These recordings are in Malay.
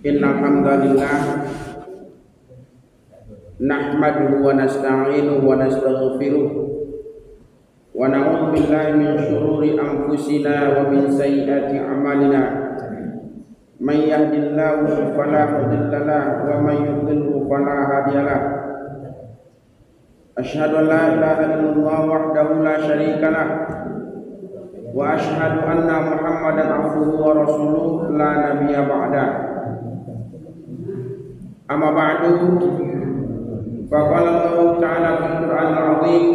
Innal hamdalillah nahmaduhu wa nasta'inuhu wa nastaghfiruh wa na'udzu billahi min shururi anfusina wa min sayyiati a'malina. May yahdihillahu fala mudilla lahu wa may yudlilhu fala hadiya lahu. Asyhadu an la ilaha illallah wahdahu la syarika lahu wa asyhadu anna Muhammadan abduhu wa rasuluhu la nabiyya ba'da. Amma ba'du, faqala Allah ta'ala fil Qur'anil 'azim,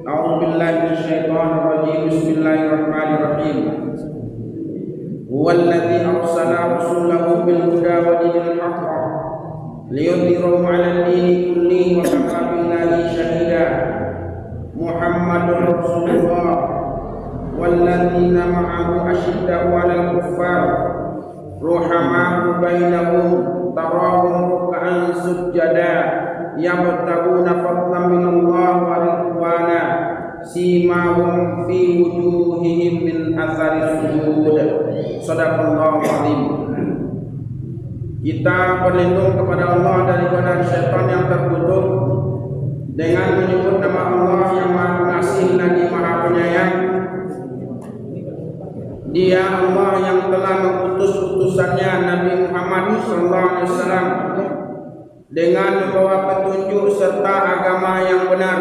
a'udzu billahi minasyaitonir rajim, bismillahirrahmanirrahim. Huwallazi arsala rasulahu bil huda wa dinil haqq liyudhhirahu 'alal dini kullihi wa kafa billahi shahida. Muhammadur Rasulullah walladzina ma'ahu asyidda'u 'alal kuffar ruhama'u bainahum tarahum ruk'an sujada yabtaguna fadlan minallahi wa ridwana simahum fi wujuhihim min athari sujud. Shadaqallahu azim. Kita berlindung kepada Allah daripada syaitan yang terkutuk dengan menyebut nama Allah yang Maha Pengasih lagi Maha Penyayang. Dia Allah yang telah mengutus utusannya Nabi Muhammad SAW dengan membawa petunjuk serta agama yang benar,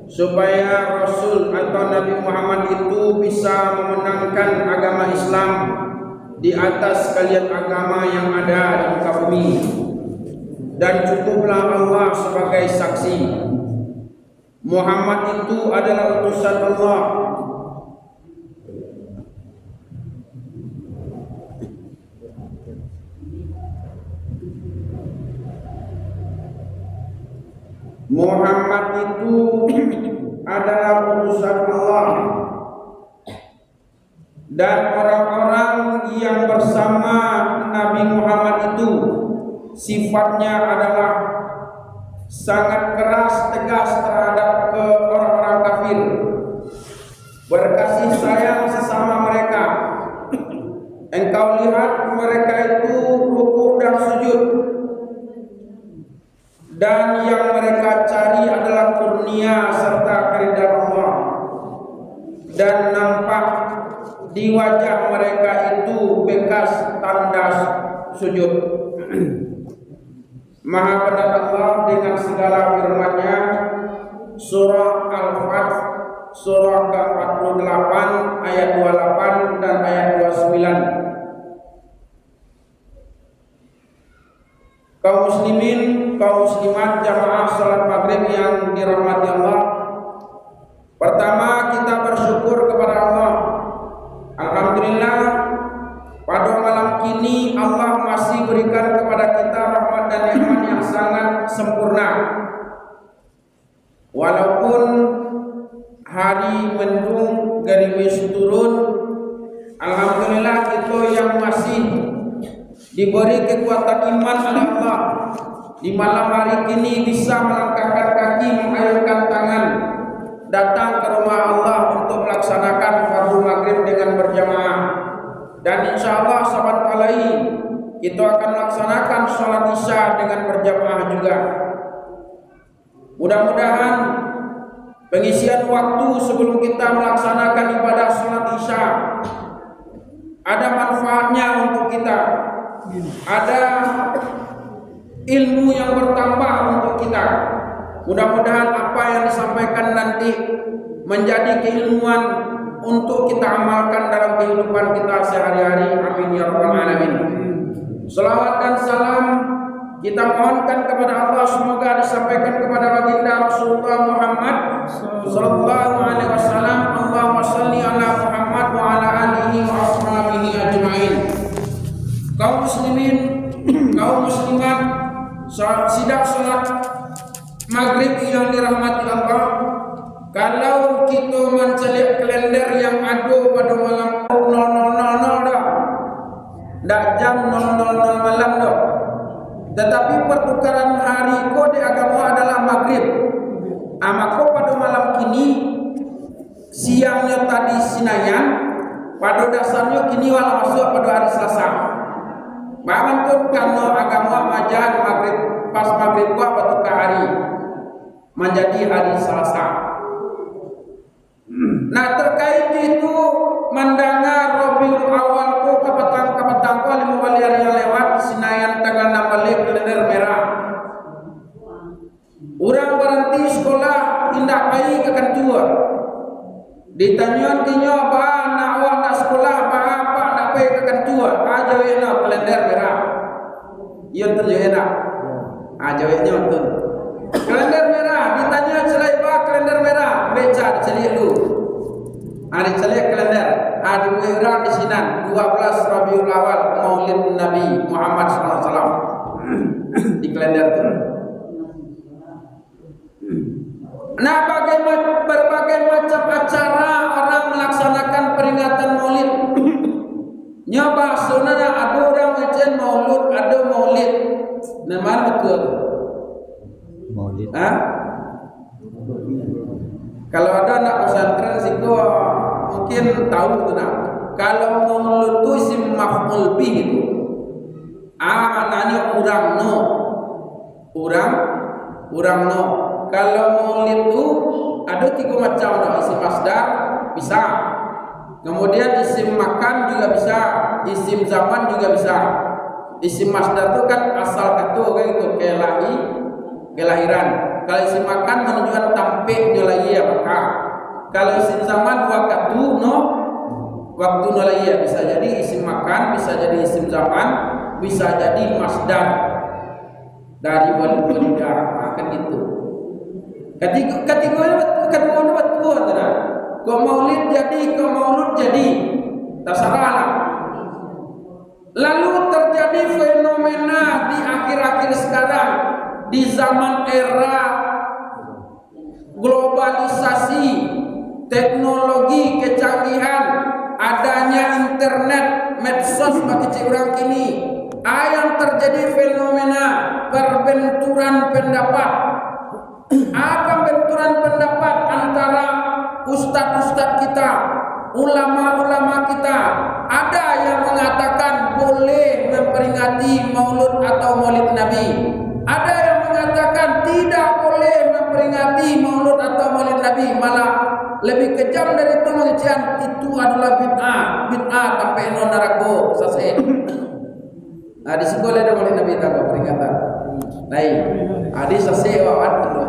supaya Rasul atau Nabi Muhammad itu bisa memenangkan agama Islam di atas sekalian agama yang ada di muka bumi. Dan cukuplah Allah sebagai saksi, Muhammad itu adalah utusan Allah. Muhammad itu adalah utusan Allah, dan orang-orang yang bersama Nabi Muhammad itu sifatnya adalah sangat keras, tegas terhadap orang-orang kafir, berkasih sayang sesama mereka. Engkau lihat mereka itu ruku dan sujud, dan yang mereka cari adalah kurnia serta keridhaan Allah, dan nampak di wajah mereka itu bekas tanda sujud. Maha benar Allah dengan segala firman-Nya. Surah Al-Fath surah ke-48 ayat 28 dan ayat 29. Kaum muslimin, kaum muslimat, jamaah salat maghrib yang dirahmati Allah. Pertama, kita bersyukur kepada Allah. Alhamdulillah, pada malam kini Allah masih berikan kepada kita rahmat dan nikmat yang sangat sempurna. Walaupun hari mendung, gerimis turun, alhamdulillah kita yang masih diberi kekuatan iman oleh Allah, di malam hari kini bisa melangkahkan kaki, mengayunkan tangan, datang ke rumah Allah untuk melaksanakan fardu maghrib dengan berjamaah. Dan insya Allah sahabat alai, kita akan melaksanakan sholat isya dengan berjamaah juga. Mudah-mudahan pengisian waktu sebelum kita melaksanakan ibadah sholat isya ada manfaatnya untuk kita, ada ilmu yang bertambah untuk kita. Mudah-mudahan apa yang disampaikan nanti menjadi keilmuan untuk kita amalkan dalam kehidupan kita sehari-hari. Amin ya rabbal alamin. Salawat dan salam kita mohonkan kepada Allah, semoga disampaikan kepada baginda Rasulullah Muhammad sallallahu alaihi wasallam. Allahumma shalli ala Muhammad wa ala alihi wa ashabihi ajmain. Kaum muslimin, kaum muslimat, sidang salat maghrib yang dirahmati Allah. Kalau kita mencelik kalender yang ada pada malam 00.00 dah, dah jam 00.00 malam dah. Tetapi pertukaran hari kode agama adalah maghrib. Maka pada malam kini, siangnya tadi Senayan, pada dasarnya kini walau masuk pada hari Selasa. Maka fajar maghrib, pas maghrib gua batu ke hari menjadi hari Selasa. Nah terkait itu mendengar Rabiul Awal ku kapatang ku 5 kali hari yang lewat sinayan tanggal 6 balik kalender merah. Orang berhenti sekolah tindak bayi ke kantor. Ditanya tinyo apa nak sekolah apa nak bayi ke kantor. Aja wena kalender merah. Iya betul enak. Aja wena betul. Kalender merah ditanya celai ba kalender merah. Beca celik lu. Hari celik kalender. Ada orang di sini 12 Rabiul Awal Maulid Nabi Muhammad SAW di kalender itu. Nah, berbagai macam acara orang melaksanakan peringatan Maulid. Nyoba sebenarnya ada orang macam Maulud, ada Maulid. Nah, mana betul? Maulid. Kalau ada anak pesantren situ mungkin tahu tu nak. Kalau Maulud tu isim maf'ul bih itu. Maknanya orang no. Kalau Maulid itu ada 3 macam no. Isim masdar bisa. Kemudian isim makan juga bisa, isim zaman juga bisa. Isim masdar itu kan asal kata kan itu kelahiran. Kalau isim makan menunjukkan tampil nilai ya maka. Kalau isim zaman waktu nilai bisa jadi isim makan, bisa jadi isim zaman, bisa jadi masdar dari walidah akan itu. Kategori betul tidak. Kau Maulid jadi, terserahlah. Lalu terjadi fenomena di akhir-akhir sekarang, di zaman era globalisasi, teknologi, kecanggihan, adanya internet, medsos bagi orang kini, yang terjadi fenomena perbenturan pendapat. Apa benturan pendapat antara ustaz-ustaz kita, ulama-ulama kita? Ada yang mengatakan boleh memperingati Maulud atau Maulid Nabi. Ada yang mengatakan tidak boleh memperingati Maulud atau Maulid Nabi. Malah lebih kejam dari itu mengatakan itu adalah bid'ah sampai non neraka selesai. Nah di sekolah ada Maulid Nabi tambah peringatan. Lain. Adi selesai awat tu.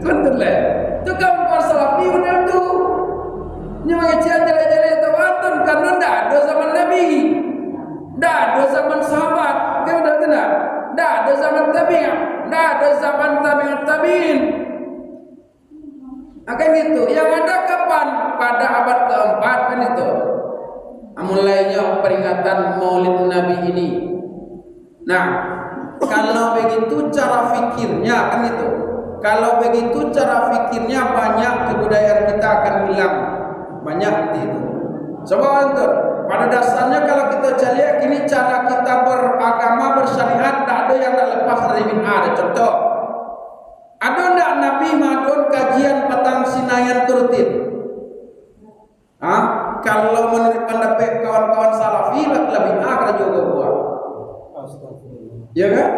Betul lah. Tu kawan salafi benar tu. Ni mengajian jalan-jalan tu betul karena dah ada zaman Nabi. Dah ada zaman sahabat. Kau dah kenal? Dah ada zaman tabi'in. Dah ada zaman tabi'in. Akan gitu. Yang ada kapan? Pada abad keempat kan itu. Mulainya peringatan Maulid Nabi ini. Nah, kalau begitu cara fikirnya kan itu. Kalau begitu cara fikirnya banyak kebudayaan kita akan hilang. Banyak itu. Coba itu. Pada dasarnya kalau kita lihat ini cara kita beragama bersyariat tak ada yang tak lepas dari bid'ah. Ada contoh. Ada enggak Nabi madun kajian petang sinayan rutin? Kalau menurut pendapat kawan-kawan salafi lebih bid'ah kada juga buat. Ya kan?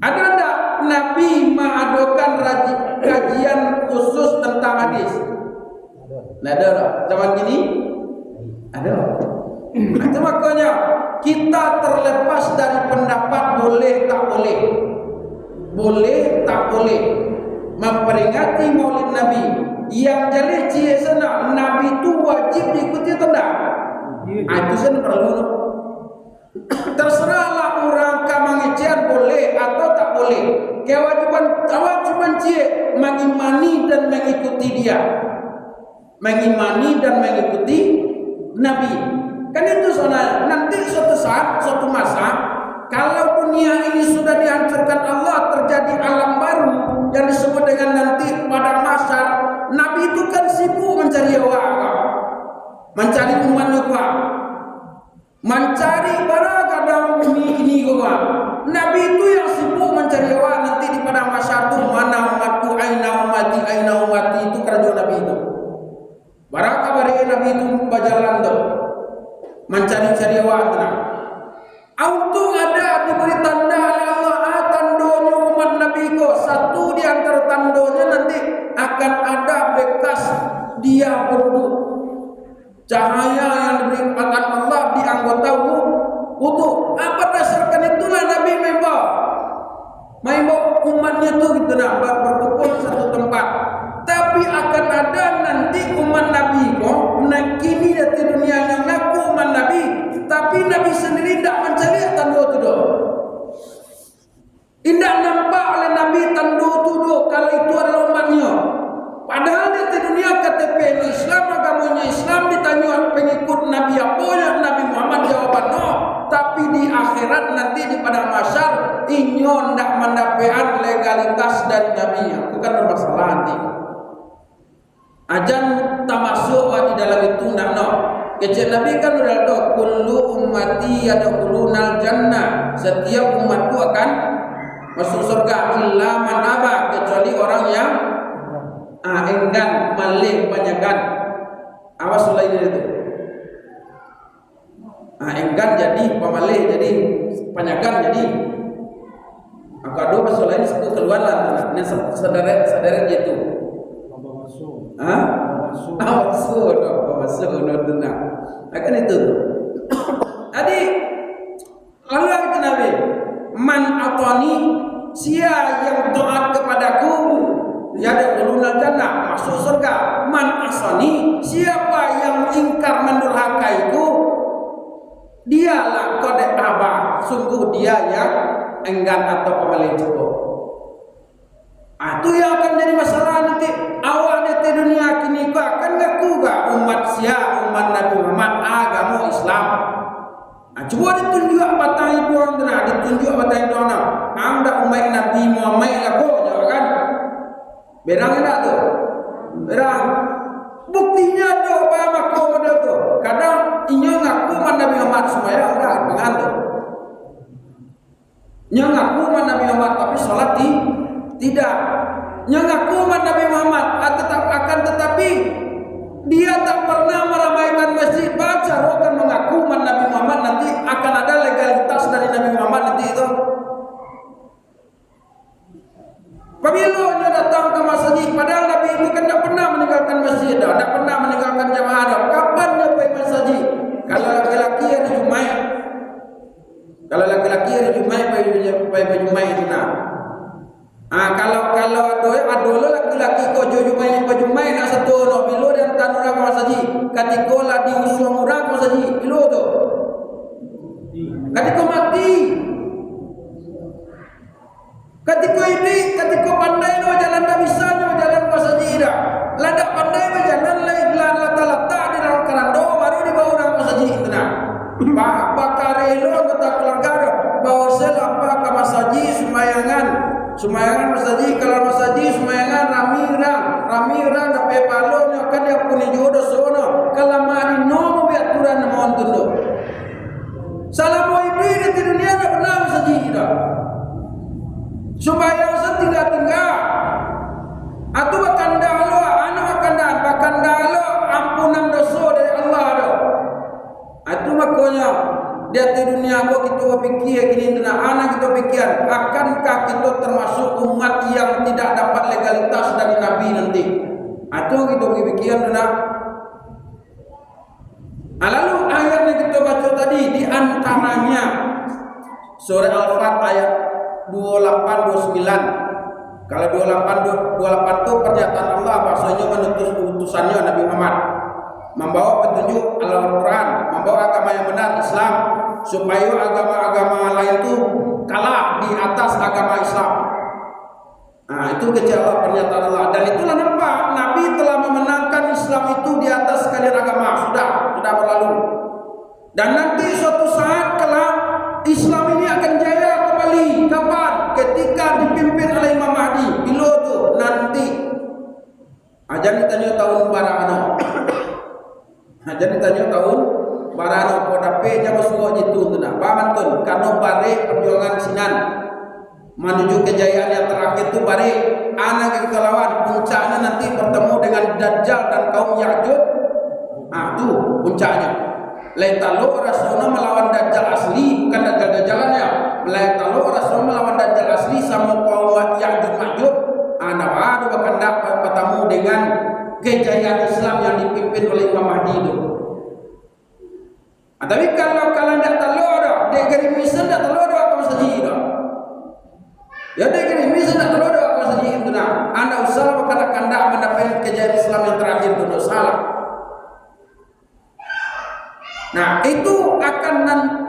Ada enggak Nabi mengadakan kajian khusus tentang hadis? Ada tak? Zaman gini? Ada. Itu makanya kita terlepas dari pendapat boleh tak boleh. Boleh tak boleh memperingati Maulid Nabi. Yang jadi cie sana Nabi itu wajib diikuti atau tak? Itu sana perlu. Terserahlah orang kamangecian boleh atau tak boleh. Kewajiban awak cuma cie mengimani dan mengikuti dia, mengimani dan mengikuti Nabi. Kan itu soalnya nanti suatu saat, suatu masa, kalau dunia ini sudah dihancurkan Allah, terjadi alam baru yang disebut dengan nanti padang mahsyar. Nabi itu kan sibuk mencari awak, mencari umatnya kuat. Mencari barang kadang ini gua. Nabi itu yang sibuk mencari awak nanti di padang mahsyar tu mana umatku aina umati itu kerja Nabi itu. Barang kabar Nabi itu berjalan tu mencari awak tenang. Untung ada diberi tanda oleh Allah, tandonya umat Nabi ko. Satu di antara tandonya nanti akan ada bekas dia berduduk. Cahaya yang diberikan Allah di anggota wudu. Apa dasarkan itulah Nabi membawa umatnya itu gitu nah, berkumpul di satu tempat. Tapi akan ada nanti umat Nabi ko menakini di dunia yang ngaku umat Nabi, tapi Nabi sendiri tidak mencari tanda itu doh. Tidak nampak oleh Nabi tanda itu doh kalau itu adalah umatnya. Padahal di dunia KTP Islam, agamanya Islam, ditanya pengikut Nabi apa ya, Nabi Muhammad jawaban no. Tapi di akhirat nanti di padang mahsyar inyo ndak mendapatkan legalitas dari Nabi. Bukan bermasalah nanti. Ajan tak masuk di dalam itu ndak no. Kecil Nabi kan udah tahu kullu ummati yadkhulunal jannah. Setiap umatku akan masuk surga illa man aba, kecuali orang yang enggan, malih, panyakan. Awas lain itu. Enggan jadi pemalih, jadi panyakan, jadi aku ada pasal lain sebut keluar lah. Ini saudara gitu. Bawasuh, tenang. Akan itu. Jadi lalu kata Nabi, man atani, sia yang taat kepadaku, yadkhulunal jannah, masuk surga. Man asani, siapa yang ingkar mendurhakaiku, dialah qad aba, sungguh dia yang enggan atau pemalih cukup. Itu yang akan jadi masalah nanti. Awak di dunia kini kau akan ngaku gak umat Nabi Muhammad, agama Islam. Coba ditunjuk batang itu orang tenang, ditunjuk batang itu orang. Anda umat Nabi Muhammad ngaku, jawab kan? Berang enggak tuh? Berang. Buktinya tuh, paham aku model tuh. Kadang inyo ngaku umat Nabi Muhammad semuanya enggak pengantuk. Inyo ngaku umat Nabi Muhammad tapi sholat tidak. Inyo ngaku umat Nabi Muhammad tetapi dia tak pernah meramaikan masjid. Baca rokan mengaku umat Nabi Muhammad, nanti akan ada legalitas dari Nabi Muhammad nanti itu. Apabila dia datang ke masjid, padahal Nabi itu kan tidak pernah meninggalkan masjid, tidak pernah meninggalkan jamaah. Kapan dia pergi masjid? Kalau laki-laki hari Jumat, pergi Jumat itu nah. Kalau ada laki-laki kau Jumat nak satu no bilo dan tanura ke masjid. Ketika lah di usia murah ke masjid, bilo tu. Ketika mati. Ketika pandai no jalan tak bisa no jalan masjid dah. Lada pandai no jalan lain lata-lata di dalam keranda baru dibawa orang masjid itu nah. Bakar elo kata keluarga bawa selapa ke masjid Sumayangan masjid, kalau masjid sumayangan ramirang tapi palonnya kan dia punya jodoh sono. Kalau mari nomo biaturan mohon tunduk. Salam iblis di dunia tak pernah masjid dah. Sumayang setinggal. Atau bahkan dalo ampunan dosa dari Allah dah. Itu makanya dia di dunia kok kita pikir gini dengan anak kita pikir akankah kita termasuk umat yang tidak dapat legalitas dari Nabi nanti. Atau kita pikir dengan lalu ayat yang kita baca tadi di antaranya surah Al-Fat ayat 28-29. Kalau 28 itu pernyataan Allah bahasanya menutus utusannya Nabi Muhammad, membawa petunjuk Al-Quran, membawa agama yang benar Islam, supaya agama-agama lain itu kalah di atas agama Islam. Itu kecil pernyataan Allah. Dan itulah nampak Nabi telah memenangkan Islam itu di atas sekalian agama. Sudah berlalu. Dan nanti suatu saat kelak Islam ini akan jaya kembali. Kapan? Ketika dipimpin oleh Imam Mahdi. Bila itu? Nanti. Ajan ditanya tahun barang. Ajan ditanya tahun barang. Kodape jam semua itu tenang. Pamantun. Karena bare perjuangan sinan menuju kejayaan yang terakhir itu bare anak yang kita lawan. Puncaknya nanti bertemu dengan Dajjal dan kaum Ya'juj. Itu puncaknya. Laitalo Rasulullah melawan Dajjal asli, bukan Dajjal-Dajjalannya. Laitalo Rasulullah melawan Dajjal asli sama kaum Ya'juj Ma'juj. Anda ada bahkan dapat bertemu dengan kejayaan Islam yang dipimpin oleh Imam Mahdi itu. Tapi kalau kalian tidak tahu dah, dia gari misal tidak tahu dah apa saja dah. Ya dia gari misal tidak tahu dah apa saja itu nah. Anda usah bahkan anda mendapat kejayaan Islam yang terakhir itu salah. Nah itu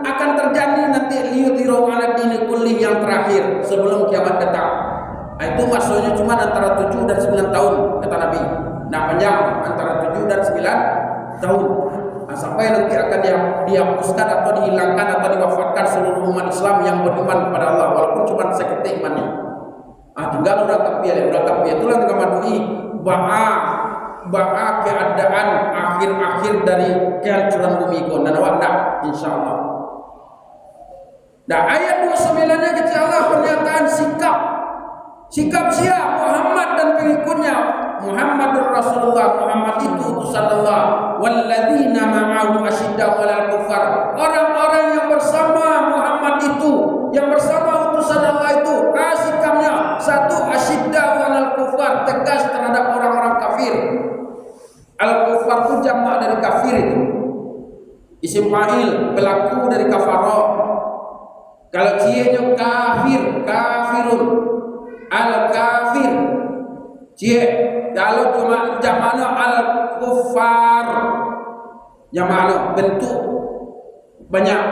akan terjadi nanti liyudhiru ala dini kulli yang terakhir sebelum kiamat datang. Itu maksudnya cuma antara 7 dan 9 tahun kata Nabi. Nah panjang antara 7 dan 9 tahun. Nah, sampai nanti akan dihapuskan atau dihilangkan atau diwafatkan seluruh umat Islam yang beriman kepada Allah walaupun cuma seketik imannya. Tinggal udah kafir itulah dengan madui ba'a keadaan akhir-akhir dari kehancuran bumi itu dan wanda insyaallah. Nah ayat 29-nya kecil Allah pernyataan sikap siapa Muhammad dan pengikutnya. Muhammadur Rasulullah, Muhammad itu utusan Allah. Walladzina ma'ahu asyidda'u 'alal kuffar. Orang-orang yang bersama Muhammad itu, yang bersama utusan Allah itu, sikapnya satu asyidda'u 'alal kuffar, tegas terhadap orang-orang kafir. Al-kuffar itu jamak dari kafir itu. Isim fa'il, pelaku dari kafara. Kalau cienya kafir, kafirun. Al-kafir. Cie, kalau cuma jamaknya al-kuffar. Jamaknya bentuk banyak.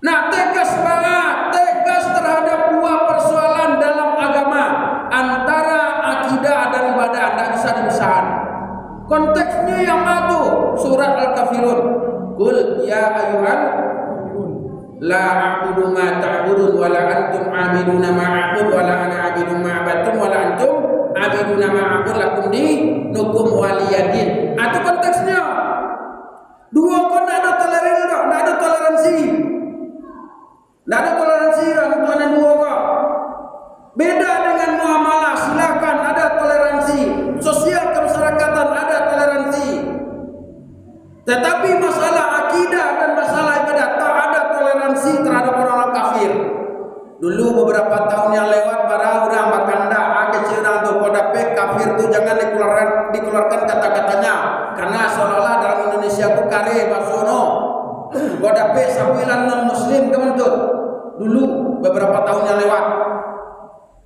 Nah, tegas banget, tegas terhadap dua persoalan dalam agama antara akidah dan ibadah, tidak bisa dipisahkan. Konteksnya yang mana? Surat Al-Kafirun. Qul ya ayyuhal la a'budu ma ta'budun wa la antum 'abiduna ma a'budu wa la ana 'abidu ma 'abadtum wa la antum 'abiduna ma a'budu lakum dinukum waliyadin. Itu konteksnya. Dua kon ada toleransi, tidak ada toleransi. Tidak ada toleransi antara dua kok. Beda dengan muamalah, silakan ada toleransi. Sosial kemasyarakatan ada toleransi. Tetapi masalah akidah dan masalah ibadah tak ada toleransi terhadap orang-orang kafir. Dulu beberapa tahun yang lewat para orang bakanda kecil untuk kodape kafir itu jangan dikeluarkan kata-katanya karena seolah-olah dalam Indonesia itu kare basono. Kodape sambilan non muslim kementut. Dulu beberapa tahun yang lewat.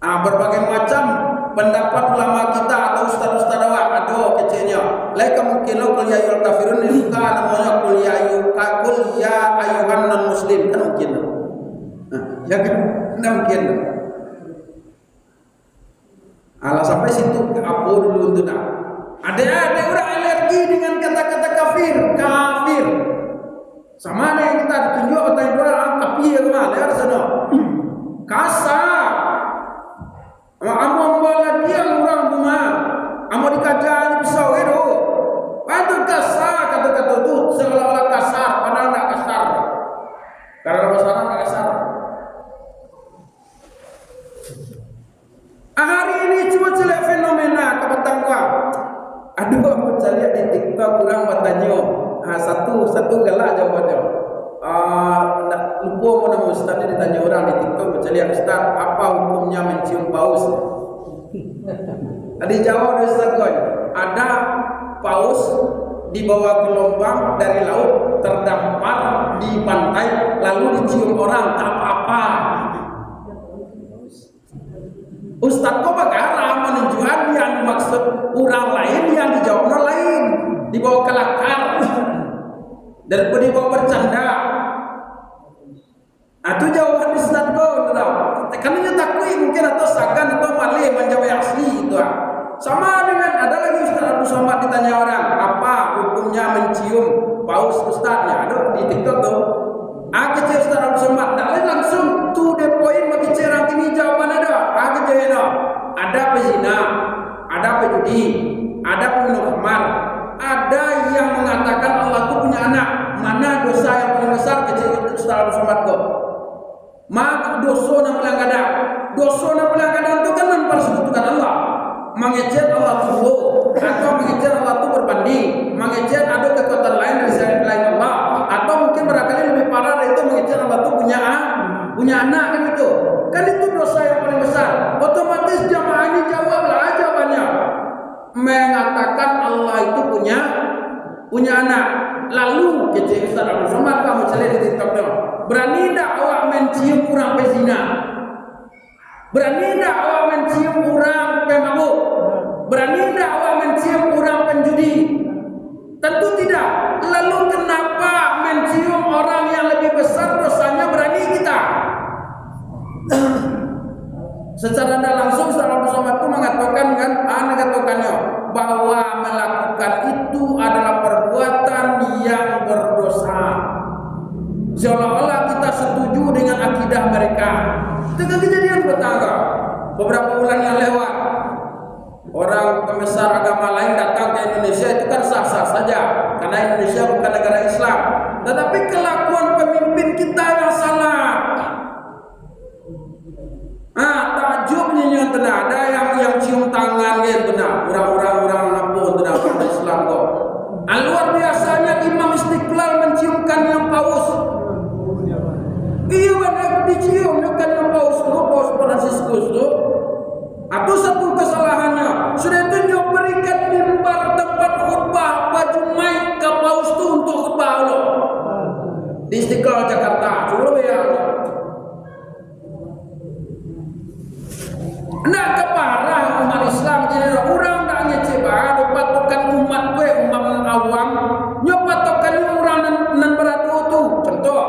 Berbagai macam pendapat ulama kita atau ustaz-ustaz awak ada kecilnya. Lain mungkin lo kuliah ayul kafirun ini namanya kuliah ayuhan non muslim kan mungkin. Ya kan mungkin. Alah sampai situ apa dulu itu nak. Ada orang alergi dengan kata-kata kafir. Sama ada yang kita tunjuk atau orang kafir mana ada sana. Kasar. Amo lagi yang orang rumah. Amo dikajar pisau itu. Itu kasar kata-kata itu seolah-olah kasar padahal tidak kasar. Karena bahasa Arab tidak kasar. Hari ini cuma celak fenomena kebatang gua. Aduh, aku cari di TikTok kurang bertanya. Satu galak jawabannya. Lupa mau nama ustaznya ditanya orang di TikTok. Cari ustaz, apa hukumnya mencium paus? Tadi jawab ustaz kau. Ada paus di bawah gelombang dari laut terdampar di pantai lalu dicium orang tak apa-apa. Ustaz kau bakal menunjukkan yang maksud orang lain yang dijawab orang lain dibawa kelakar daripada dibawa bercanda. Itu jawaban Ustaz kau karena takui mungkin atau sakan atau malih menjawab asli itu. Sama dengan ada lagi Ustaz Abdul Somad ditanya orang apa hukumnya mencium paus Ustaznya ada di TikTok tuh. Kecil Ustaz Abdul Somad tak langsung to the point bagi cerang ini jawaban ada. Kecil ada pezina, ada pejudi, ada peminum khamar, ada yang mengatakan Allah itu punya anak. Mana dosa yang paling besar kecil Ustaz Abdul Somad kau? Maka dosa yang paling ada. Dosa yang paling ada itu kan mempersekutukan Allah. Mengejek Allah itu atau mengejek Allah itu berbanding, mengejek ada punya anak, lalu kecil Ustaz Abdul Somad kamu cari di TikTok dong. Berani tak awak mencium orang pezina? Berani tak awak mencium orang pemabuk? Berani tak awak mencium orang penjudi? Tentu tidak. Lalu kenapa mencium orang yang lebih besar dosanya berani kita? Secara tidak langsung Ustaz Abdul Somad itu mengatakan bahwa melakukan itu adalah perbuatan yang berdosa. Seolah-olah kita setuju dengan akidah mereka. Itu kan kejadian bertangga beberapa bulan yang lewat. Orang pembesar agama lain datang ke Indonesia itu kan sah-sah saja, karena Indonesia bukan negara Islam. Tetapi kelakuan pemimpin kita yang salah. Takjubnya yang benar, ada yang cium tangan yang benar, orang-orang napun benar pada Islam kok. Luar biasanya Imam Istiqlal menciumkan yang paus. Iya benar dicium kan yang paus Franciscus tu. Atau satu kesalahannya, sudah itu dia berikan mimbar tempat khutbah baju mai ke paus tu untuk khutbah Allah di Istiqlal Jakarta. Coba bayar. Nak keparah umat Islam jadi orang tak nyeceba patokan umat gue umat awam nyopatokan orang nan beradu tu contoh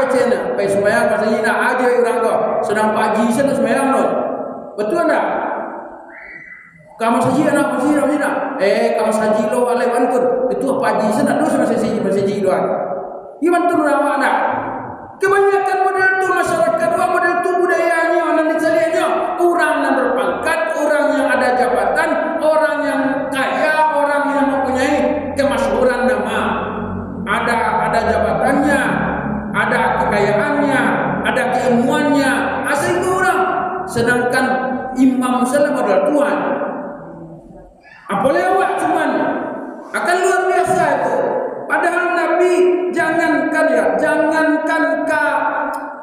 cina pai sembahyang masa ini nak aja orang kau sedang pagi sana sembahyang no betul tak kamu saji anak masih nak kamu saji lo alai bantur itu pagi sana dosa masih doan gimana tu rawak nak kebanyakan model tu masyarakat model tu budayanya orang dicarinya orang yang berpangkat, orang yang ada jabatan, orang yang kaya, orang yang mempunyai kemasyhuran nama. Ada jabatannya, ada kekayaannya, ada keilmuannya. Asal itu orang. Sedangkan imam salah modal Tuhan. Apa lewat cuman akan luar biasa itu. Padahal Nabi jangankan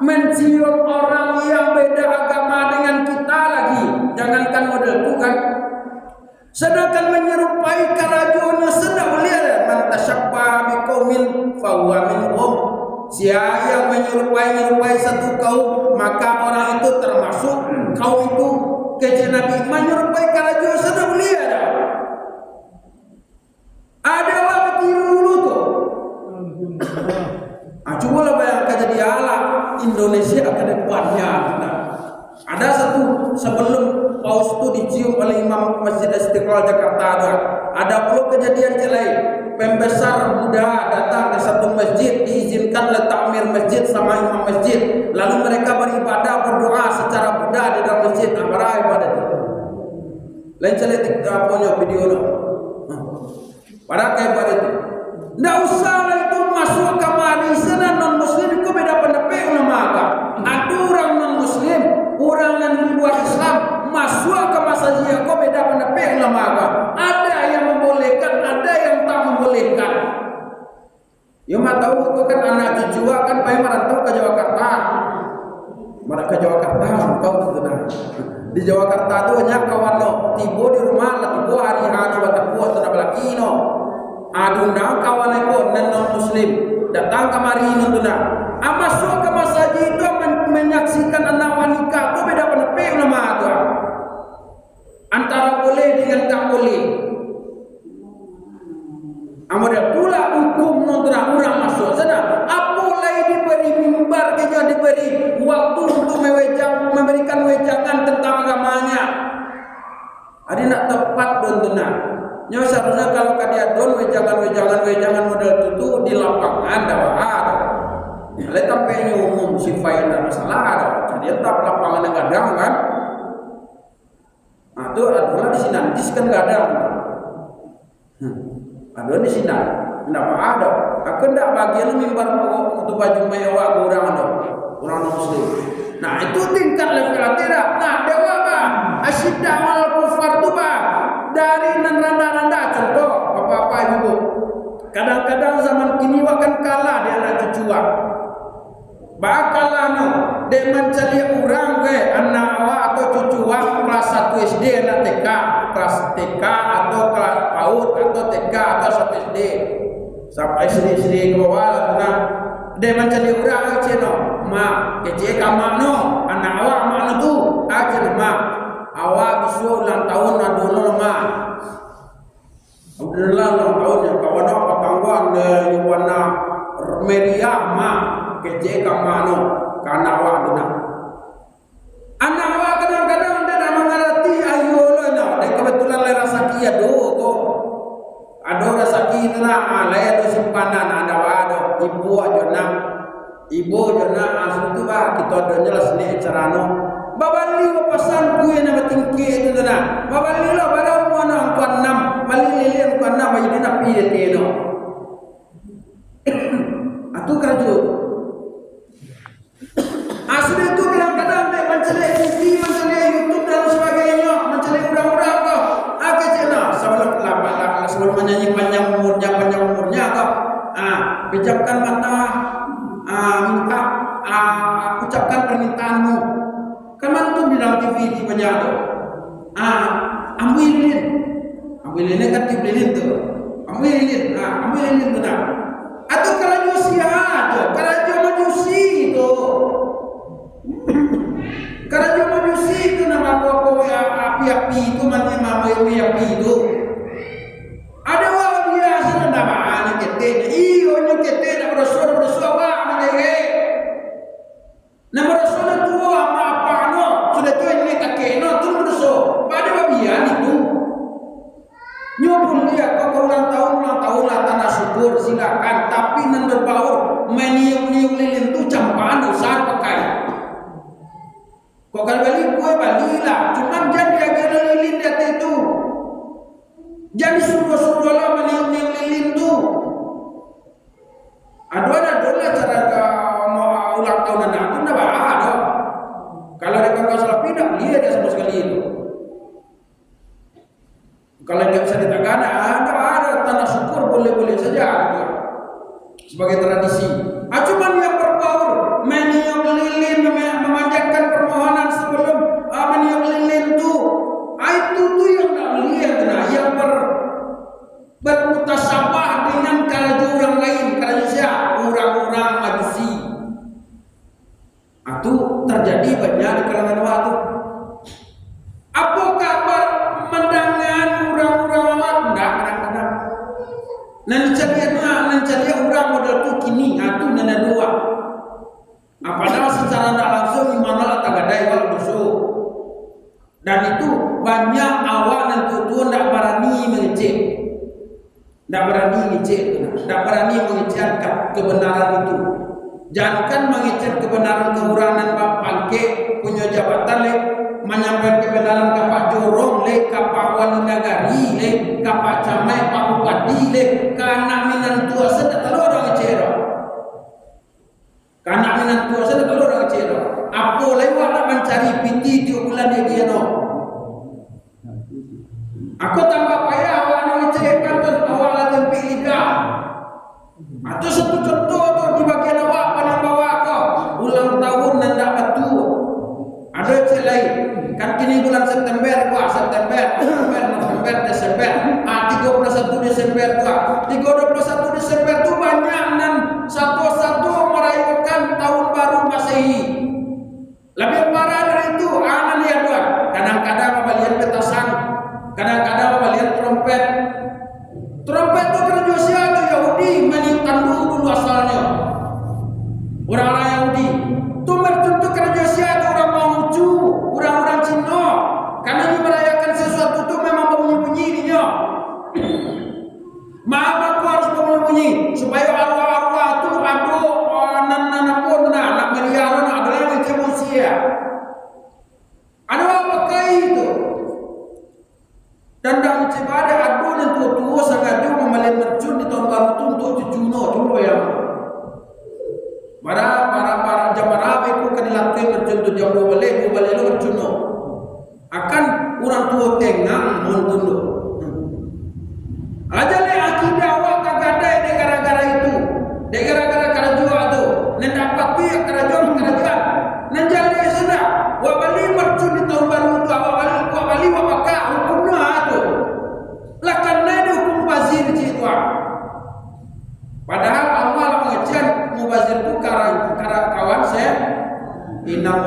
mencium orang yang beda agama dengan kita lagi, jangankan model itu kan. Sedangkan menyerupai kerajaannya sedang melihat man tasyabbaha biqaumin fahuwa minhum. Siapa yang menyerupai satu kaum maka orang itu termasuk kaum itu. Kata Nabi menyerupai kerajaan sedang melihat. Ada apa tiru dulu tu? Cubalah bayangkan jadi ala Indonesia ke depannya. Ada satu sebelum paus itu dicium oleh Imam Masjid Istiqlal Jakarta ada pula kejadian lain. Pembesar Buddha datang ke satu masjid, diizinkan letak takmir masjid sama imam masjid. Lalu mereka beribadah berdoa secara Buddha di dalam masjid. Apa ibadah itu? Lain celetik punya video lo. Pada ibadah itu. Tidak usah itu masuk kamari sana non muslim itu beda pendapat ulama agama. Ada orang non muslim, orang yang di luar Islam masuk ke masjid kau beda pendapat ulama agama. Ada yang membolehkan, ada yang tak membolehkan. Ya mak tahu itu kan anak cucu kan pengen merantau ke Jakarta. Mereka ke Jakarta tahu itu dah. Di Jakarta tu banyak kawan lo tiba di rumah lah tiba hari-hari waktu buat tanah belaki no. Adundang kawan ekor non muslim datang kemari nunduna. Masuk ke masjid itu menyaksikan anak wanita itu beda pendapat ulama agama. Antara boleh dengan tak boleh. Amoda pula hukum nunduna orang masuk sana. Apalagi diberi mimbar kerja diberi waktu untuk memberikan wejangan tentang agamanya. Ada nak tepat nunduna. Nyawa seharusnya kalau kalian don wejangan model itu di lapangan dah ada. Lihat tampaknya umum sifai tidak masalah ada. Jadi tetap lapangan yang kadang kan. Itu adalah di sinantis kan kadang. Ada di sini, tidak ada. Aku tidak bagian mimbar untuk baju mewah orang muslim. Nah itu tingkat level tidak. Nah dewa apa? Asyiddah wal kufar tu bah. Dari randa-randa contoh apa-apa ibu. Kadang-kadang zaman kini akan kalah dia anak cucu. Bakalan dia mencari orang anak awak atau cucu kelas 1 SD anak TK, kelas TK atau kelas PAUD atau TK atau 1 SD. sampai sini ke bawah tenang dia mencari orang aja no ma kece kamano anak awak mana tu aja ma awak bisu ulang tahun adolo ma alhamdulillah ulang tahun ya kawan apa tangguan yang warna meriah ma kece kamano karena awak benar anak awak kadang-kadang dia nak mengerti ayo lo no dan kebetulan le rasa kia do kok ada rasa kia na le do simpanan ada wado ibu jona asli tu ba kita ada jelas ni carano babali pasan gue na tingki itu na babali lo pada mana angkuan 6 bali lele angkuan 6 jadi na piye teno atu kerja asli tu kadang-kadang dia mencari TV mencari YouTube dan sebagainya mencari orang-orang kau agak jelas sebelum menyanyi panjang umurnya kau pejamkan mata minta ucapkan permintaanmu kan tu di dalam TV banyak tu ambilin kan dibeliin tu ambilin benar atau kalau nyusi kalau majusi tu kalau majusi tu nama api itu mana api itu ada orang biasa nama anak ketenya iyo ketenya bersuara apa menege nama bersuara tu apa no sudah tu ini kakek no tu bersuara pada babian itu nyopun dia kau ulang tahun lah tanah syukur silakan tapi nan berbaur meniup lilin tu campaan besar pakai kau kalau balik lah cuma jadi agak lilin dia itu jadi suruh lah meniup lilin tu ada cara mau ulang tahun anak tu nak ada kalau ada kakak salah pindah dia dia sama sekali itu kalau dia bisa ditekan ada tanah syukur boleh saja sebagai tradisi cuma yang berbaur meniup lilin memanjatkan permohonan sebelum meniup lilin tu itu yang tak melihat yang bermutasabah dengan kerja orang lain kerja siapa orang-orang majusi itu terjadi banyak di kalangan waktu apa kabar mendangan orang-orang awak kadang-kadang mencari orang model tu kini itu nana dua padahal secara tak langsung dimana lah tagadai wal musuh dan itu banyak awak dan tuan tak berani mengecek tak berani mengecek kebenaran itu jangankan mengecek kebenaran kekurangan bangke punya jabatan menyampaikan kebenaran ke Pak Jorong ke Pak Wali Nagari ke Pak Camai Pak Bupati ke anak minantua sedang telur orang cero apa lewat nak mencari piti di bulan dia no aku tambah payah awak nak mencari kantor awak lagi pilih atau satu contoh tu di bagian awak pada bawa kau ulang tahun dan tak betul ada cek lain kan kini bulan September November Desember 31 Desember 31 Desember tu banyak dan satu-satu merayakan tahun baru Masehi lebih parah dari itu lihat tuan kadang-kadang melihat petasan kadang-kadang melihat trompet itu kerja siapa Yahudi meniupkan dulu asalnya orang-orang Yahudi itu bertentu kerja siapa orang Malaysia orang-orang Cina karena ini merayakan sesuatu itu memang bunyi-bunyi dia maaf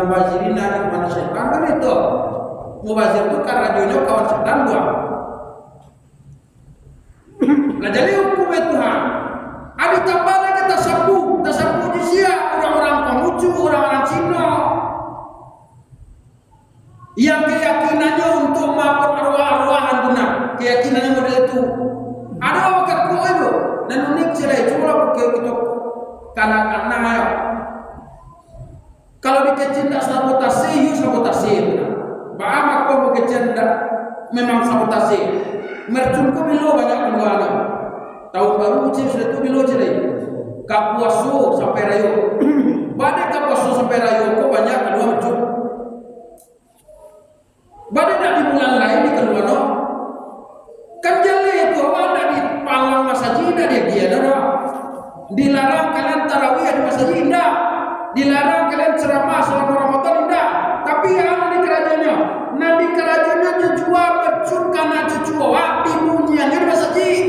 mubazirina ikhwan syaitan kan itu. Mubazir itu kan radionya kawan setan gua. Nah jadi hukum Tuhan. Ada tambah lagi tasabuh di sia orang-orang Konghucu, orang-orang Cina yang keyakinannya untuk maafkan arwah-arwahan dunia, keyakinannya model itu. Ada apa kau itu? Dan unik cerai cuma pakai itu karena ayo. Kalau dikecil tak sabotasi, sabotasi. Bahkan kau mau kecil memang sabotasi. Mercunku bilo banyak keluarga. Tahun baru ucap sudah tu bilo cerai. Kapuasu sampai rayo. Badai kapuasu sampai rayo kau banyak kedua mercun. Badai tak di bulan lain di keluar no. Kan jale itu ada di palang masjid dia dah. Dilarang kalian tarawih di masjid indah. Dilarang kalian ceramah selama Ramadan indah. Tapi yang di kerajaannya, nah di kerajaannya jual mercun karena cucuan di bunyiannya di masjid.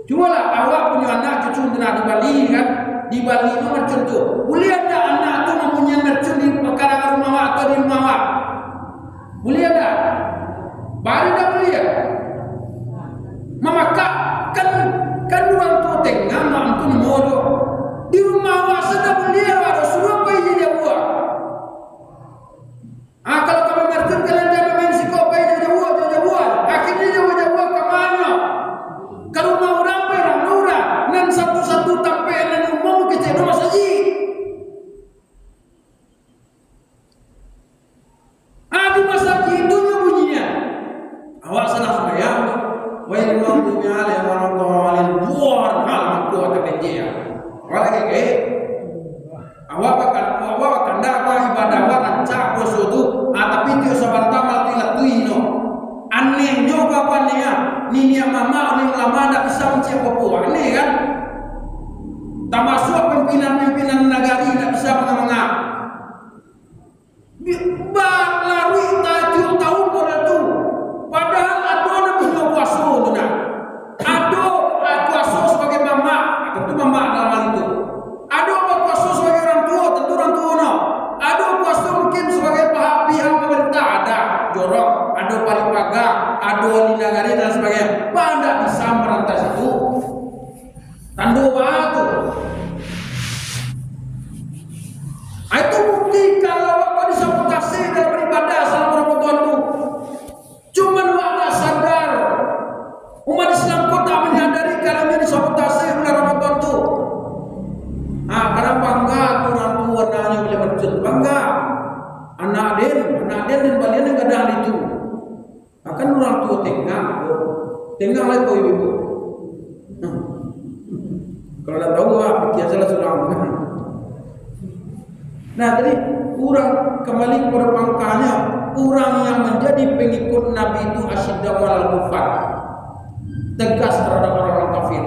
Jualah awak punya anak cucu kena di Bali kan? Di Bali itu mercun tu. Boleh ada anak tu mempunyai mercun di karangan rumah awak atau di rumah awak? Boleh ada? Baru dah boleh. Mama kan orang tua tengah mak tu modo. Di rumah awak sudah boleh ada suruh apa yang dia buat. Kalau kamu mercun kalian jangan main siko apa yang dia buat. Akhirnya dia buat ke mana? Kalau mau orang perang nurah nan satu-satu tampai nan umum kecil rumah saji. Di masjid itu bunyinya. Awak salah sembahyang. Wa in maghdubi alaihim waladdallin. Buar hal aku akan dia. Awak ke awak akan dapat ibadah awak rancak bosu tu. Tapi dia sabanta mati latuino. Aneh juga pannya. Nini mama ni ulama tak bisa mencari apa-apa. Aneh kan? Termasuk pimpinan negara tak bisa mengamang. Larui tujuh tahun pada tu. Padahal ada nak punya kuasa tu nak. Ada kuasa sebagai mama, tentu mama dalam itu. Ada kuasa sebagai orang tua, tentu orang tua no. Ada kuasa mungkin sebagai pihak pemerintah ada jorok, ada paripaga, ada wali negara dan sebagainya. Pada bisa merantas itu. Tandu batu. Itu bukti kalau kau disabotasi dalam beribadah selama Ramadan itu. Cuma wak sadar. Umat Islam kau tak menyadari kalau dia disabotasi bulan Ramadan itu. Karena bangga orang tua nanya boleh berjun. Bangga. Anak den dan balian yang kadang itu. Akan orang tua tengah lagi kau ibu. Kalau dah tahu biasalah sudah. Nah, jadi orang kembali kepada pangkalnya, orang yang menjadi pengikut Nabi itu asyiddaw 'alal kufar, tegas terhadap orang kafir.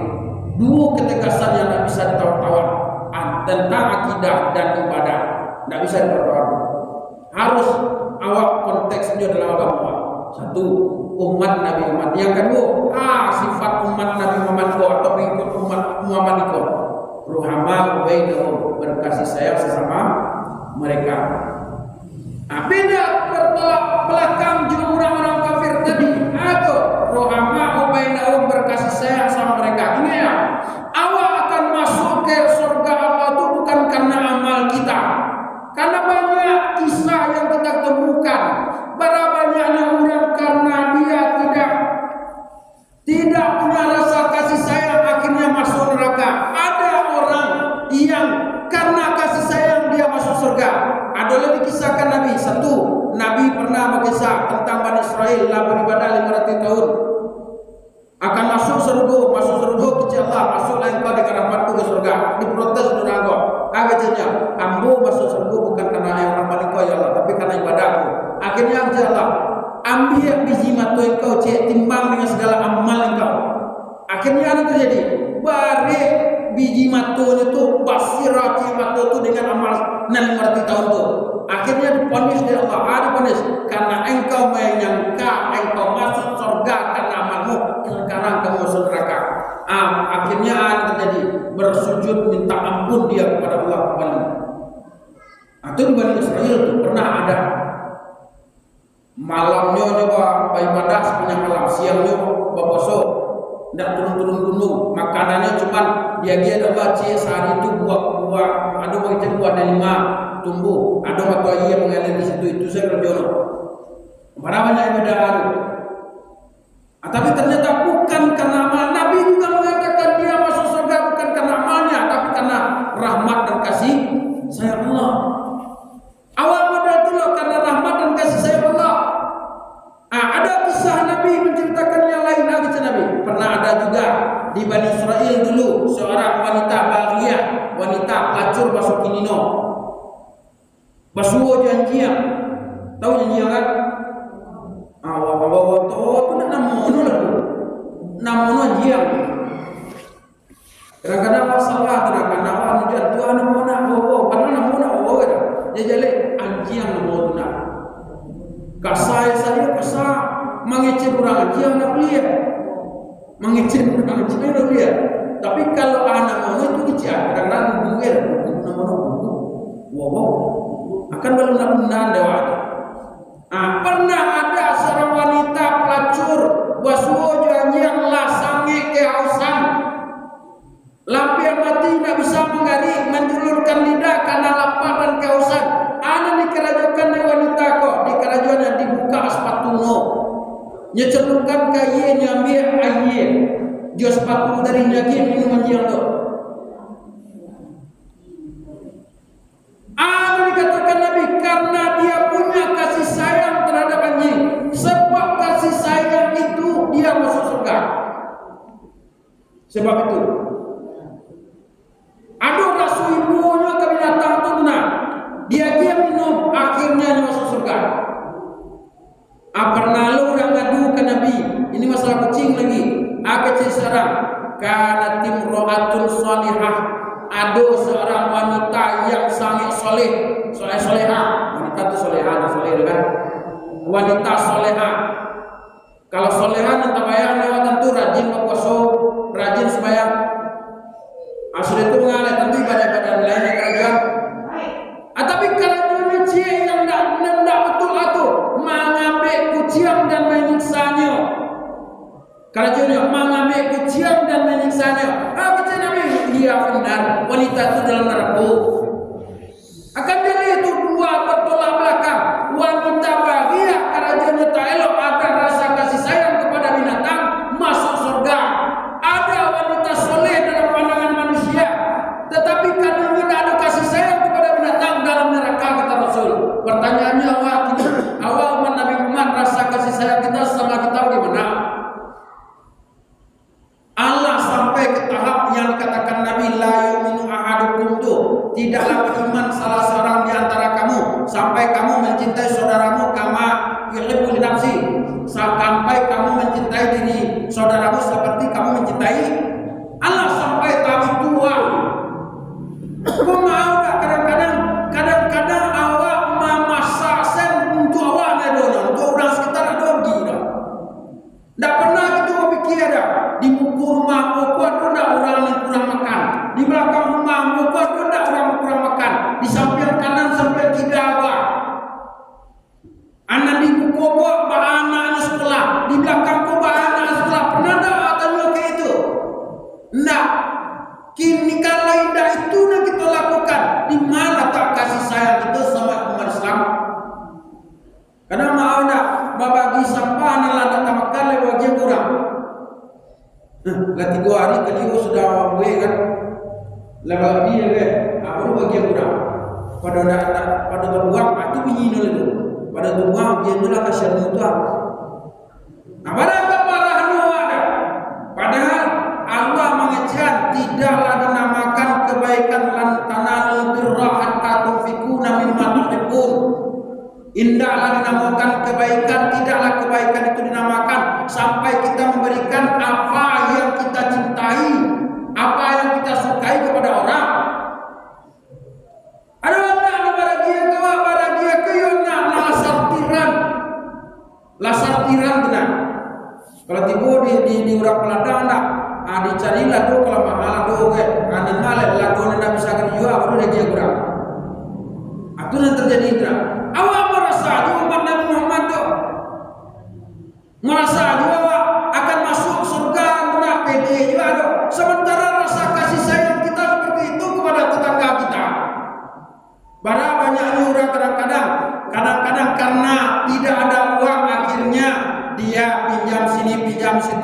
Dua ketegasan yang tidak bisa ditawar-tawar tentang akidah dan ibadah, tidak bisa ditawar-tawar. Harus awak konteksnya dalam agama. Satu, umat Nabi Muhammad. Yang kedua, sifat umat Nabi Muhammad atau pengikut umat Muhammad itu ruhama bainahum, berkasih sayang sesama mereka. Beda bertolak belakang juga orang-orang kafir tadi. Ruhama bainahum, berkasih sayang sama mereka. Ini ya, awak akan masuk ke surga Allah itu bukan karena amal kita. Karena banyak kisah yang kita temukan. Berapa banyaknya orang karena dia tidak punya rasa kasih sayang akhirnya masuk neraka. Ada orang yang karena kasih sayang dia masuk surga. Ada lagi kisahkan Nabi. Satu, Nabi pernah berkisah tentang Bani Israel yang beribadah 500 tahun akan masuk surga kecil Allah, masuklah engkau dengan rahmatku ke surga. Diprotes neraka. Kecilnya, ambo masuk surga bukan karena yang rahmat engkau ya Allah, tapi karena ibadahku. Akhirnya ya Allah, ambil biji mata engkau, timbang dengan segala amal engkau. Akhirnya apa terjadi? Balik biji mata itu, basirah mata itu dengan amal 600 tahun itu. Akhirnya diponis oleh Allah, diponis karena engkau menyangka engkau masuk surga karena amalmu, sekarang kamu masuk neraka. Akhirnya terjadi bersujud minta ampun dia kepada Allah kembali. Atau di Bani Israel itu pernah ada malamnya nyoba beribadah sepanjang malam, siangnya berpuasa, tidak turun-turun gunung, makanannya cuma dia ada baca sehari itu buah-buah, ada macam buah delima tumbuh, ada waktu ia mengalir di situ, itu saya kerjono. Mana banyak ibadah. Tapi ternyata bukan karena amal. Nabi juga mengatakan dia masuk surga bukan karena amalnya, tapi karena rahmat dan kasih sayang Allah. Awal modal itu loh, karena rahmat dan kasih sayang Allah. Ada kisah Nabi menceritakan yang lain lagi Nabi. Pernah ada juga di Bani Israel dulu seorang wanita bahagia, wanita pelacur masuk kinino. Basuo janjian. Tahu janjian kan? Awal-awal itu nak namono lah. Namono janjian. Kadang-kadang masalah, kadang-kadang hujan Tuhan namono, padahal namono kan. Dia jadi anjian namono nak. Kasai saya kasar mengecek kurang anjian nak lihat. Mengecek kurang anjian nak lihat. Tapi kalau anak namono itu kecil, kadang-kadang gugur, namono gugur. Wow. Akan belum benar dewa. Pernah ada seorang wanita pelacur wasuo janji yang lasangi kehausan, lampian mati tidak bisa menggari, menjulurkan lidah karena lapar dan kehausan. Ada di kerajaan wanita kok, di kerajaan yang dibuka sepatunya, nyecelurkan kaye nyambil air, jual sepatu dari nyaki minuman yang tu. Dikatakan Nabi karena dia punya kasih sayang terhadap anjing. Sebab kasih sayang itu dia masuk surga. Sebab itu aduh rasu ibunya ke binatang itu benar. Dia minum akhirnya masuk surga. Pernah lu orang ngadu ke Nabi. Ini masalah kucing lagi. Kecil sekarang karena timro'atun salihah. Ada seorang wanita yang sangat soleha. Wanita itu soleha, kan? Wanita soleha. Kalau soleha nanti bayang lewat tentu rajin berpuasa, rajin sembahyang. Asal itu mengalir tentu ibadah-ibadah lainnya kerajaan. Tapi kalau cia yang tidak betul itu mengambil kuciang dan menyiksanya. Kerajaannya mengambil kuciang dan menyiksanya. Kecil Nabi dia benar wanita itu dalam neraka. Akan jadi itu dua bertolak belakang. Wanita bahagia kerajaannya tak elok, ada rasa kasih sayang kepada binatang, masuk surga. Ada wanita soleh dalam pandangan manusia, tetapi karena tidak ada kasih sayang kepada binatang, dalam neraka kata Rasul. Pertanyaannya awal Nabi Muhammad, rasa kasih sayang kita sama kita bagaimana? Allah sampai ke tahap yang dikatakan Nabi la yu'minu ahadukum tu, tidaklah beriman salah seorang di antara kamu sampai kamu mencintai saudaramu kama yuhibbu li nafsi, sampai kamu mencintai diri saudaramu seperti kamu mencintai Allah. Sampai tahap itu. Kau mau tak kadang-kadang awak memasak sen untuk awak ada untuk orang sekitar ada gila. Tak pernah kita berfikir ada di muka rumah muka ada orang yang kurang makan, di belakang rumah muka ada orang kurang makan, di samping kanan samping kiri awak. Anak di muka anak sekolah, di belakang anak sekolah. Pernah tak tanya ke itu? Nak. Kini kalau indah itu yang kita lakukan, di mana tak kasih sayang kita sama umat Islam? Karena mau nak bagi sampah nala tak makan lewat dia kurang. Lah 3 hari kali sudah buat kan, lewat dia kan, baru bagi kurang. Pada terbuang itu bunyi dulu. Pada terbuang dia dulu kasihan itu. Pada kepala ada. Padahal Allah mengejak tidaklah dinamakan kebaikan lantanal birra hatta tunfikuna mimma tuhibbun. Indahlah dinamakan kebaikan, tidaklah kebaikan itu dinamakan sampai kita memberikan apa yang kita cintai, apa yang kita sukai kepada orang. Ada orang bahagia kawa bahagia kayona lasartiran benar. Kalau tiba di urang peladang nak dicarilah tu kalau mahal tu ke anin malek lah tu nak bisa kerja baru dia kurang. Atu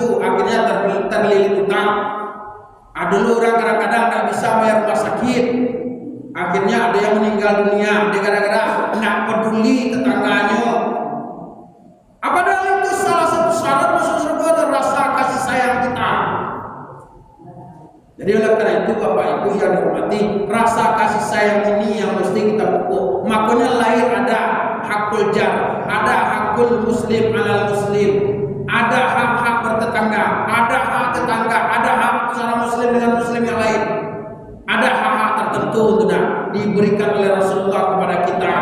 situ, akhirnya terlilit utang. Dulu orang kadang-kadang tidak bisa bayar rumah sakit, akhirnya ada yang meninggal dunia, dia gara-gara tidak peduli tetangganya. Padahal itu salah satu syarat masuk surga adalah rasa kasih sayang kita. Jadi oleh karena itu Bapak Ibu yang dihormati, rasa kasih sayang ini yang mesti kita pupuk. Makanya lahir ada hakul jar, ada hakul muslim alal muslim, ada hak-hak bertetangga, ada hak tetangga, ada hak seorang muslim dengan muslim yang lain, ada hak-hak tertentu untuk diberikan oleh Rasulullah kepada kita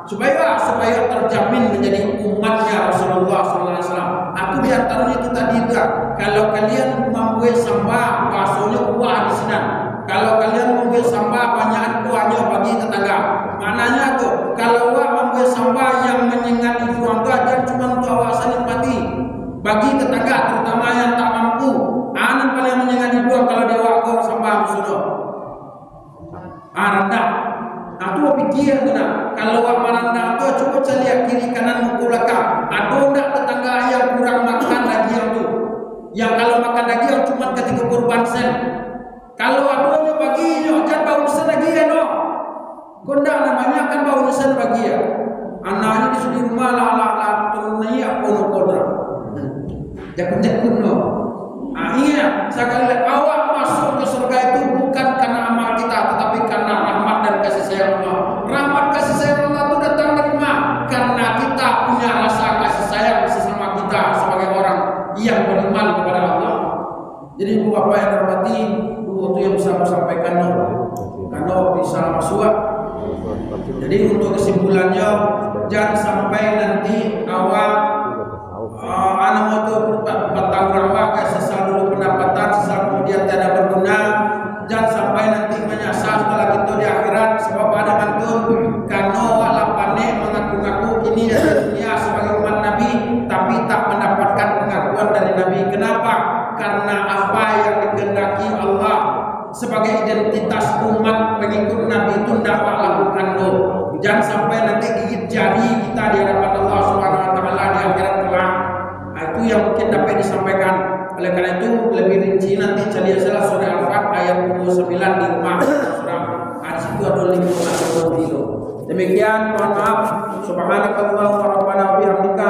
supaya terjamin menjadi umatnya Rasulullah SAW. Aku di antaranya itu tadi juga, kalau kalian membuat sampah, baksonya kuah di sini. Kalau kalian membuat sampah, banyak kuahnya bagi tetangga. Maknanya tuh, kalau awak membuat sampah yang menyengat di ruang tu, jangan cuma untuk awak nikmati, bagi tetangga terutama yang tak mampu. Anak paling menyengat di ruang kalau dia awak kau sampah musuh. Rendah. Itu pikir benar. Kalau awak merendam tu, cuba lihat kiri kanan muka belakang. Ada tak tetangga yang kurang makan lagi yang tu? Yang kalau makan lagi yang cuma ketika kurban sen. Kalau adanya baginya, kan bau sen lagi ya no. Kondak namanya kan bau sen bagi ya. Anaknya di sini rumah lah turunnya apa no kodra. Jakun no. Iya, sekali awak masuk ke surga itu bukan karena amal kita, tetapi karena rahmat dan kasih sayang Allah. Rahmat kasih sayang Allah itu datang dari mana? Karena kita punya rasa kasih sayang sesama kita sebagai orang yang beriman kepada Allah. Jadi Ibu Bapak yang hormati, itu yang bisa saya sampaikan karena bisa masuk. Jadi untuk kesimpulannya, jangan sampai nanti awak anak itu bertanggung jawab sesal dulu pendapatan, sesal kemudian tidak berguna. Jangan sampai nanti menyasar setelah itu di akhirat sebab ada mantun karena walapane mengaku-ngaku ini dari dunia sebagai umat Nabi tapi tak mendapatkan pengakuan dari Nabi. Kenapa? Karena apa yang dikehendaki Allah sebagai identitas umat pengikut Nabi itu tidak lakukan lo. Jangan sampai nanti gigit jari kita di hadapan Allah Subhanahu wa taala di akhirat kelak. Itu yang mungkin dapat disampaikan. Oleh karena itu lebih rinci nanti cari salah surah Al-Fat ayat 29 di rumah surah. Di situ ada 5 atau 2 kilo. Demikian, mohon maaf. Subhanakallahumma rabbana wa bihamdika